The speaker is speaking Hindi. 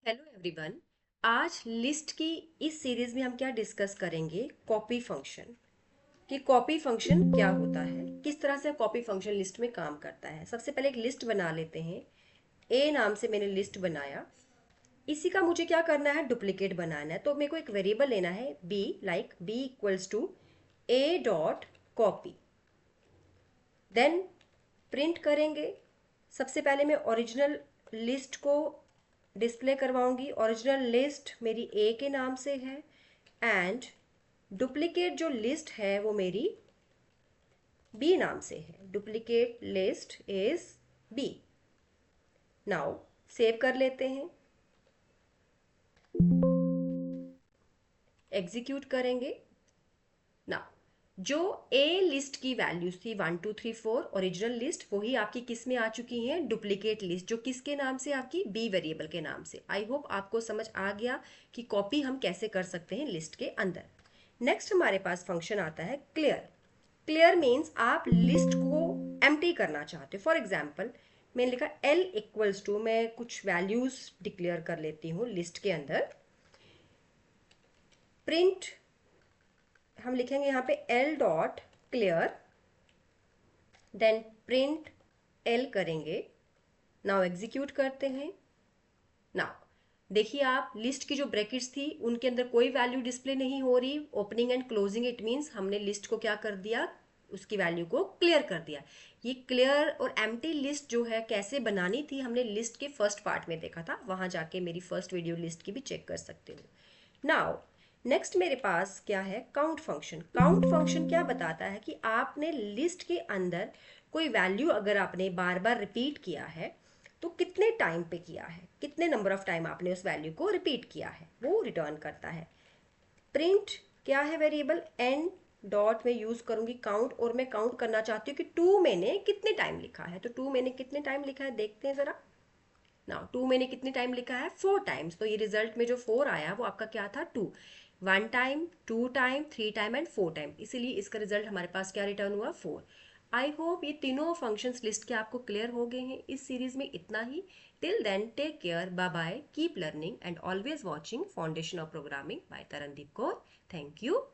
Hello everyone. आज लिस्ट की इस सीरीज में हम क्या डिस्कस करेंगे, कॉपी फंक्शन। कि कॉपी फंक्शन क्या होता है, किस तरह से कॉपी फंक्शन लिस्ट में काम करता है। सबसे पहले एक लिस्ट बना लेते हैं। ए नाम से मैंने लिस्ट बनाया। इसी का मुझे क्या करना है, डुप्लीकेट बनाना है। तो मेरे को एक वेरिएबल लेना है B, like B equals to A dot copy. Then print करेंगे। सबसे पहले मैं ओरिजिनल लिस्ट को डिस्प्ले करवाऊंगी। ओरिजिनल लिस्ट मेरी ए के नाम से है एंड डुप्लीकेट जो लिस्ट है वो मेरी बी नाम से है। Duplicate list is B. Now save कर लेते हैं, एग्जीक्यूट करेंगे। नाउ जो ए लिस्ट की वैल्यूज थी 1 2 3 4 ओरिजिनल लिस्ट, वही आपकी किस में आ चुकी है, डुप्लीकेट लिस्ट, जो किसके नाम से, आपकी बी वेरिएबल के नाम से। आई होप आपको समझ आ गया कि कॉपी हम कैसे कर सकते हैं लिस्ट के अंदर। नेक्स्ट हमारे पास फंक्शन आता है क्लियर। क्लियर मीन्स आप लिस्ट को एम्प्टी करना चाहते हो। फॉर एग्जाम्पल मैंने लिखा एल इक्वल्स टू, मैं कुछ वैल्यूज डिक्लेयर कर लेती हूँ लिस्ट के अंदर। प्रिंट हम लिखेंगे यहाँ पे L dot clear, then print L करेंगे। नाउ एग्जीक्यूट करते हैं। नाउ देखिए, आप लिस्ट की जो ब्रैकेट्स थी उनके अंदर कोई वैल्यू डिस्प्ले नहीं हो रही। Opening and closing, it means हमने लिस्ट को क्या कर दिया, उसकी वैल्यू को क्लियर कर दिया। ये क्लियर और एम्प्टी लिस्ट जो है कैसे बनानी थी, हमने लिस्ट के फर्स्ट पार्ट में देखा था। वहां जाके मेरी फर्स्ट वीडियो लिस्ट की भी चेक कर सकते हो। नाउ नेक्स्ट मेरे पास क्या है, काउंट फंक्शन। काउंट फंक्शन क्या बताता है कि आपने लिस्ट के अंदर कोई वैल्यू अगर आपने बार बार रिपीट किया है तो कितने टाइम पे किया है, कितने नंबर ऑफ टाइम आपने उस वैल्यू को रिपीट किया है, वो रिटर्न करता है। प्रिंट क्या है, वेरिएबल एन डॉट में यूज करूंगी काउंट, और मैं काउंट करना चाहती हूँ कि टू मैंने कितने टाइम लिखा है। तो टू मैंने कितने टाइम लिखा है देखते हैं जरा। नाउ टू मैंने कितने टाइम लिखा है, 4 टाइम्स। तो ये रिजल्ट में जो 4 आया वो आपका क्या था, 2। 1 time, 2 time, 3 time and 4 time, इसीलिए इसका रिजल्ट हमारे पास क्या रिटर्न हुआ, 4। आई होप ये तीनों फंक्शंस लिस्ट के आपको क्लियर हो गए हैं। इस सीरीज में इतना ही। Till then take care, bye bye, keep learning and always watching foundation of programming by Tarandeep Kaur. Thank you.